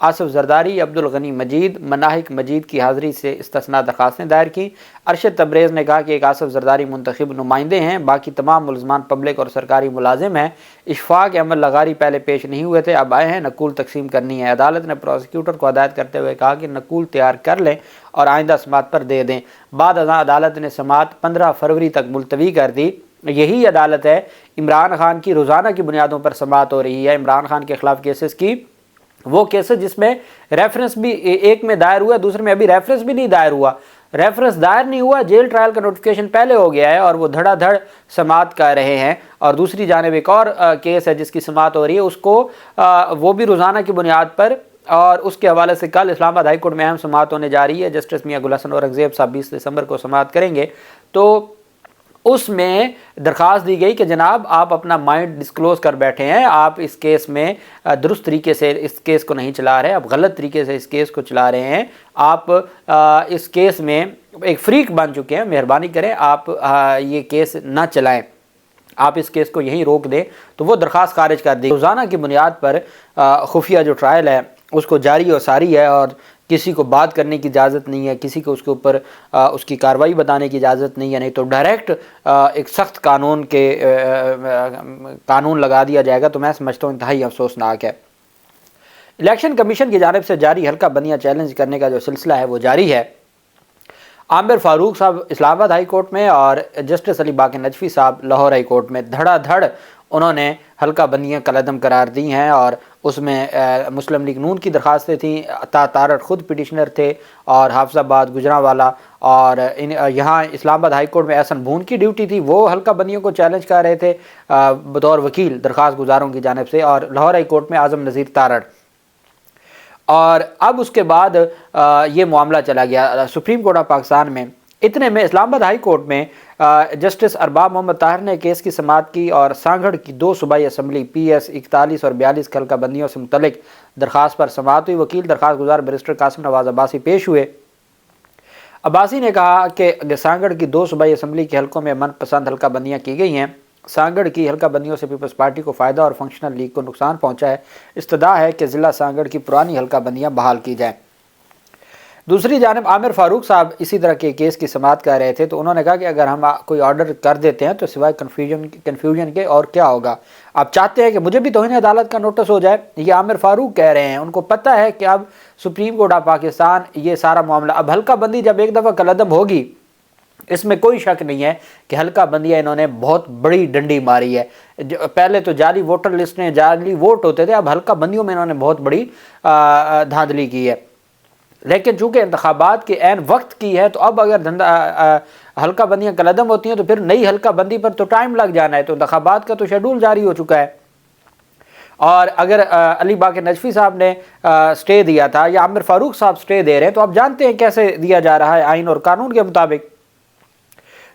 آصف زرداری، عبد الغنی مجید، مناہک مجید کی حاضری سے استثناء درخواستیں دائر کی۔ ارشد تبریز نے کہا کہ ایک آصف زرداری منتخب نمائندے ہیں، باقی تمام ملزمان پبلک اور سرکاری ملازم ہیں۔ اشفاق احمد لغاری پہلے پیش نہیں ہوئے تھے، اب آئے ہیں، نقول تقسیم کرنی ہے۔ عدالت نے پروسیکیوٹر کو ہدایت کرتے ہوئے کہا کہ نقول تیار کر لیں اور آئندہ سماعت پر دے دیں۔ بعد ازاں عدالت نے سماعت 15 فروری تک ملتوی کر دی۔ یہی عدالت ہے، عمران خان کی روزانہ کی بنیادوں پر سماعت ہو رہی ہے۔ عمران خان کے خلاف کیسز کی، وہ کیسز جس میں ریفرنس بھی ایک میں دائر ہوا، دوسرے میں ابھی ریفرنس بھی نہیں دائر ہوا، ریفرنس دائر نہیں ہوا، جیل ٹرائل کا نوٹیفیکیشن پہلے ہو گیا ہے اور وہ دھڑا دھڑ سماعت کر رہے ہیں۔ اور دوسری جانب ایک اور کیس ہے جس کی سماعت ہو رہی ہے، اس کو وہ بھی روزانہ کی بنیاد پر، اور اس کے حوالے سے کل اسلام آباد ہائی کورٹ میں اہم سماعت ہونے جا رہی ہے۔ جسٹس میاں گل حسن اورنگزیب صاحب 20 دسمبر کو سماعت کریں گے۔ تو اس میں درخواست دی گئی کہ جناب آپ اپنا مائنڈ ڈسکلوز کر بیٹھے ہیں، آپ اس کیس میں درست طریقے سے اس کیس کو نہیں چلا رہے، آپ غلط طریقے سے اس کیس کو چلا رہے ہیں، آپ اس کیس میں ایک فریق بن چکے ہیں، مہربانی کریں آپ یہ کیس نہ چلائیں، آپ اس کیس کو یہیں روک دیں۔ تو وہ درخواست خارج کر دی۔ روزانہ کی بنیاد پر خفیہ جو ٹرائل ہے اس کو جاری و ساری ہے، اور کسی کو بات کرنے کی اجازت نہیں ہے، کسی کو اس کے اوپر اس کی کارروائی بتانے کی اجازت نہیں ہے، نہیں تو ڈائریکٹ ایک سخت قانون لگا دیا جائے گا۔ تو میں سمجھتا ہوں انتہائی افسوسناک ہے۔ الیکشن کمیشن کی جانب سے جاری حلقہ بندیاں چیلنج کرنے کا جو سلسلہ ہے وہ جاری ہے۔ عامر فاروق صاحب اسلام آباد ہائی کورٹ میں اور جسٹس علی باقر نجفی صاحب لاہور ہائی کورٹ میں دھڑا دھڑ انہوں نے حلقہ بندیاں کالعدم قرار دی ہیں، اور اس میں مسلم لیگ نون کی درخواستیں تھیں، عطا تارڑ خود پٹیشنر تھے، اور حافظ آباد، گجرانوالا، اور یہاں اسلام آباد ہائی کورٹ میں احسن بھون کی ڈیوٹی تھی، وہ حلقہ بندیوں کو چیلنج کر رہے تھے بطور وکیل درخواست گزاروں کی جانب سے، اور لاہور ہائی کورٹ میں اعظم نذیر تارڑ۔ اور اب اس کے بعد یہ معاملہ چلا گیا سپریم کورٹ آف پاکستان میں۔ اتنے میں اسلام آباد ہائی کورٹ میں جسٹس ارباب محمد طاہر نے کیس کی سماعت کی، اور سانگھڑ کی 2 صوبائی اسمبلی PS 41 اور 42 حلقہ بندیوں سے متعلق درخواست پر سماعت ہوئی۔ وکیل درخواست گزار بیرسٹر قاسم نواز عباسی پیش ہوئے۔ عباسی نے کہا کہ سانگھڑ کی 2 صوبائی اسمبلی کے حلقوں میں من پسند حلقہ بندیاں کی گئی ہیں۔ سانگھڑ کی حلقہ بندیوں سے پیپلز پارٹی کو فائدہ اور فنکشنل لیگ کو نقصان پہنچا ہے۔ استدعا ہے کہ ضلع سانگھڑ کی پرانی حلقہ بندیاں بحال کی جائیں۔ دوسری جانب عامر فاروق صاحب اسی طرح کے کیس کی سماعت کر رہے تھے، تو انہوں نے کہا کہ اگر ہم کوئی آرڈر کر دیتے ہیں تو سوائے کنفیوژن کے اور کیا ہوگا؟ آپ چاہتے ہیں کہ مجھے بھی توہین عدالت کا نوٹس ہو جائے؟ یہ عامر فاروق کہہ رہے ہیں، ان کو پتہ ہے کہ اب سپریم کورٹ آف پاکستان یہ سارا معاملہ، اب حلقہ بندی جب ایک دفعہ کالعدم ہوگی، اس میں کوئی شک نہیں ہے کہ حلقہ بندیاں انہوں نے بہت بڑی ڈنڈی ماری ہے۔ پہلے تو جعلی ووٹر لسٹ میں جعلی ووٹ ہوتے تھے، اب حلقہ بندیوں میں انہوں نے بہت بڑی دھاندلی کی ہے۔ لیکن چونکہ انتخابات کے عین وقت کی ہے، تو اب اگر حلقہ بندیاں کالعدم ہوتی ہیں تو پھر نئی حلقہ بندی پر تو ٹائم لگ جانا ہے، تو انتخابات کا تو شیڈول جاری ہو چکا ہے۔ اور اگر علی باقر نجفی صاحب نے سٹے دیا تھا یا عامر فاروق صاحب سٹے دے رہے ہیں، تو آپ جانتے ہیں کیسے دیا جا رہا ہے، آئین اور قانون کے مطابق۔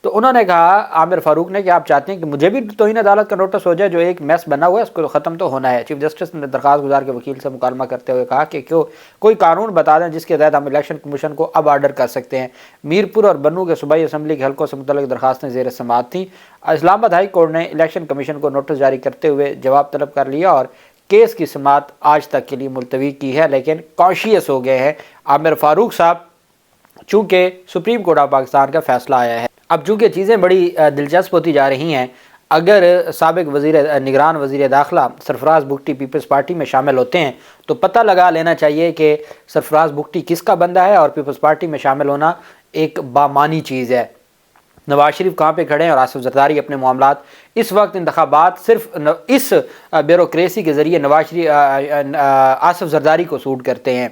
تو انہوں نے کہا عامر فاروق نے کہ آپ چاہتے ہیں کہ مجھے بھی توہین عدالت کا نوٹس ہو جائے، جو ایک میس بنا ہوا ہے اس کو ختم تو ہونا ہے۔ چیف جسٹس نے درخواست گزار کے وکیل سے مکالمہ کرتے ہوئے کہا کہ کوئی قانون بتا دیں جس کے تحت ہم الیکشن کمیشن کو اب آرڈر کر سکتے ہیں۔ میرپور اور بنوں کے صوبائی اسمبلی کے حلقوں سے متعلق درخواستیں زیر سماعت تھیں۔ اسلام آباد ہائی کورٹ نے الیکشن کمیشن کو نوٹس جاری کرتے ہوئے جواب طلب کر لیا اور کیس کی سماعت آج تک کے لیے ملتوی کی ہے، لیکن کانشیس ہو گئے ہیں عامر فاروق صاحب، چونکہ سپریم کورٹ آف پاکستان کا فیصلہ آیا ہے۔ اب چونکہ چیزیں بڑی دلچسپ ہوتی جا رہی ہیں، اگر سابق نگران وزیر داخلہ سرفراز بگٹی پیپلز پارٹی میں شامل ہوتے ہیں تو پتہ لگا لینا چاہیے کہ سرفراز بگٹی کس کا بندہ ہے، اور پیپلز پارٹی میں شامل ہونا ایک بامانی چیز ہے۔ نواز شریف کہاں پہ کھڑے ہیں اور آصف زرداری اپنے معاملات، اس وقت انتخابات صرف اس بیوروکریسی کے ذریعے آصف زرداری کو سوٹ کرتے ہیں۔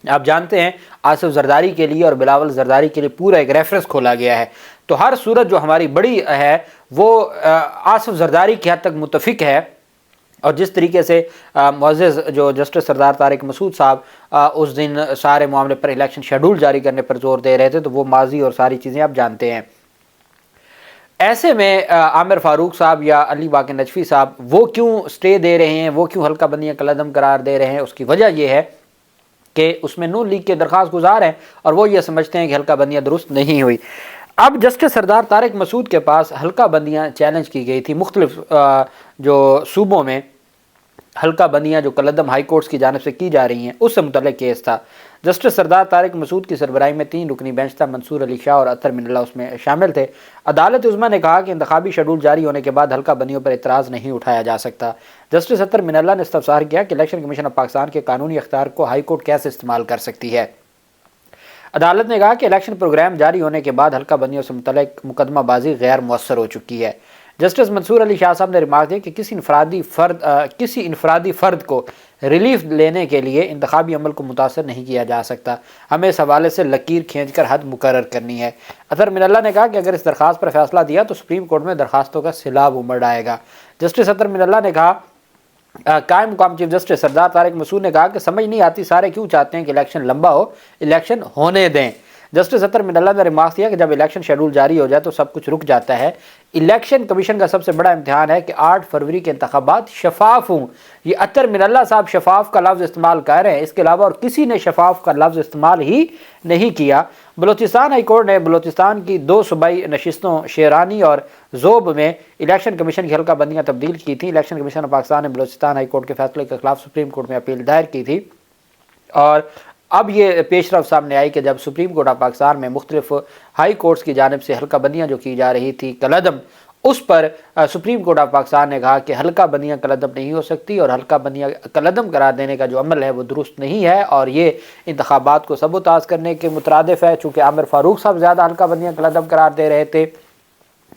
آپ جانتے ہیں آصف زرداری کے لیے اور بلاول زرداری کے لیے پورا ایک ریفرنس کھولا گیا ہے، تو ہر صورت جو ہماری بڑی ہے وہ آصف زرداری کی حد تک متفق ہے۔ اور جس طریقے سے معزز جو جسٹس سردار طارق مسعود صاحب اس دن سارے معاملے پر الیکشن شیڈول جاری کرنے پر زور دے رہے تھے، تو وہ ماضی اور ساری چیزیں آپ جانتے ہیں۔ ایسے میں عامر فاروق صاحب یا علی باقر نجفی صاحب وہ کیوں سٹے دے رہے ہیں، وہ کیوں حلقہ بندیاں کالعدم قرار دے رہے ہیں؟ اس کی وجہ یہ ہے کہ اس میں نون لیگ کے درخواست گزار ہیں اور وہ یہ سمجھتے ہیں کہ حلقہ بندیاں درست نہیں ہوئی۔ اب جسٹس سردار طارق مسعود کے پاس حلقہ بندیاں چیلنج کی گئی تھی مختلف جو صوبوں میں، حلقہ بندیاں جو کالعدم ہائی کورٹس کی جانب سے کی جا رہی ہیں اس سے متعلق کیس تھا۔ جسٹس سردار طارق مسعود کی سربراہی میں 3 رکنی بینچ تھا، منصور علی شاہ اور اطہر من اللہ اس میں شامل تھے۔ عدالت عظمیٰ نے کہا کہ انتخابی شیڈول جاری ہونے کے بعد حلقہ بندیوں پر اعتراض نہیں اٹھایا جا سکتا۔ جسٹس اطہر من اللہ نے استفسار کیا کہ الیکشن کمیشن آف پاکستان کے قانونی اختیار کو ہائی کورٹ کیسے استعمال کر سکتی ہے۔ عدالت نے کہا کہ الیکشن پروگرام جاری ہونے کے بعد حلقہ بندیوں سے متعلق مقدمہ بازی غیر مؤثر ہو چکی ہے۔ جسٹس منصور علی شاہ صاحب نے ریمارک دیا کہ کسی انفرادی فرد کو ریلیف لینے کے لیے انتخابی عمل کو متاثر نہیں کیا جا سکتا، ہمیں اس حوالے سے لکیر کھینچ کر حد مقرر کرنی ہے۔ اطہر من اللہ نے کہا کہ اگر اس درخواست پر فیصلہ دیا تو سپریم کورٹ میں درخواستوں کا سیلاب امڑ آئے گا۔ جسٹس اطہر من اللہ نے کہا قائم مقام چیف جسٹس سردار طارق مسعود نے کہا کہ سمجھ نہیں آتی سارے کیوں چاہتے ہیں کہ الیکشن لمبا ہو، الیکشن ہونے دیں۔ جسٹس اطہر من اللہ نے ریمارک کیا کہ جب الیکشن شیڈول جاری ہو جائے تو سب کچھ رک جاتا ہے۔ الیکشن کمیشن کا سب سے بڑا امتحان ہے کہ 8 فروری کے انتخابات شفاف ہوں۔ یہ اطہر من اللہ صاحب شفاف کا لفظ استعمال کر رہے ہیں، اس کے علاوہ اور کسی نے شفاف کا لفظ استعمال ہی نہیں کیا۔ بلوچستان ہائی کورٹ نے بلوچستان کی 2 صوبائی نشستوں شیرانی اور ذوب میں الیکشن کمیشن کی حلقہ بندیاں تبدیل کی تھیں۔ الیکشن کمیشن آف پاکستان نے بلوچستان ہائی کورٹ کے فیصلے کے خلاف سپریم کورٹ میں اپیل دائر کی تھی، اور اب یہ پیش رفت سامنے آئی کہ جب سپریم کورٹ آف پاکستان میں مختلف ہائی کورٹس کی جانب سے حلقہ بندیاں جو کی جا رہی تھی کالعدم، اس پر سپریم کورٹ آف پاکستان نے کہا کہ حلقہ بندیاں کالعدم نہیں ہو سکتی، اور حلقہ بندیاں کالعدم قرار دینے کا جو عمل ہے وہ درست نہیں ہے، اور یہ انتخابات کو سبوتاژ کرنے کے مترادف ہے۔ چونکہ عامر فاروق صاحب زیادہ حلقہ بندیاں کالعدم قرار دے رہے تھے،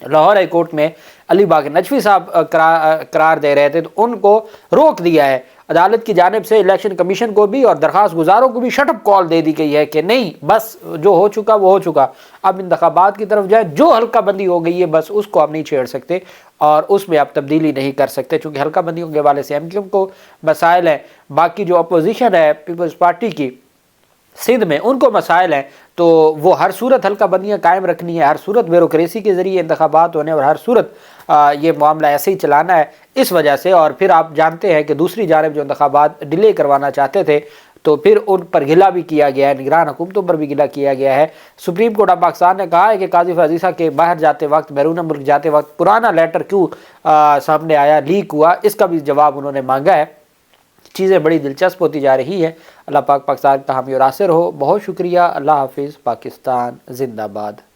لاہور ہائی کورٹ میں علی باقر نجفی صاحب قرار دے رہے تھے، تو ان کو روک دیا ہے۔ عدالت کی جانب سے الیکشن کمیشن کو بھی اور درخواست گزاروں کو بھی شٹ اپ کال دے دی گئی ہے کہ نہیں، بس جو ہو چکا وہ ہو چکا، اب انتخابات کی طرف جائیں، جو حلقہ بندی ہو گئی ہے بس اس کو آپ نہیں چھیڑ سکتے اور اس میں آپ تبدیلی نہیں کر سکتے، چونکہ حلقہ بندیوں کے حوالے سے MQM کو مسائل ہیں، باقی جو اپوزیشن ہے پیپلز پارٹی کی سندھ میں ان کو مسائل ہیں، تو وہ ہر صورت حلقہ بندیاں قائم رکھنی ہے، ہر صورت بیوروکریسی کے ذریعے انتخابات ہونے، اور ہر صورت یہ معاملہ ایسے ہی چلانا ہے اس وجہ سے۔ اور پھر آپ جانتے ہیں کہ دوسری جانب جو انتخابات ڈیلے کروانا چاہتے تھے تو پھر ان پر گلہ بھی کیا گیا ہے، نگران حکومتوں پر بھی گلہ کیا گیا ہے۔ سپریم کورٹ آف پاکستان نے کہا ہے کہ قاضی عزیزہ کے باہر جاتے وقت، بیرون ملک جاتے وقت پرانا لیٹر کیوں سامنے آیا، لیک ہوا، اس کا بھی جواب انہوں نے مانگا ہے۔ چیزیں بڑی دلچسپ ہوتی جا رہی ہیں۔ اللہ پاک پاکستان کا حامی اور ناصر ہو۔ بہت شکریہ۔ اللہ حافظ۔ پاکستان زندہ باد۔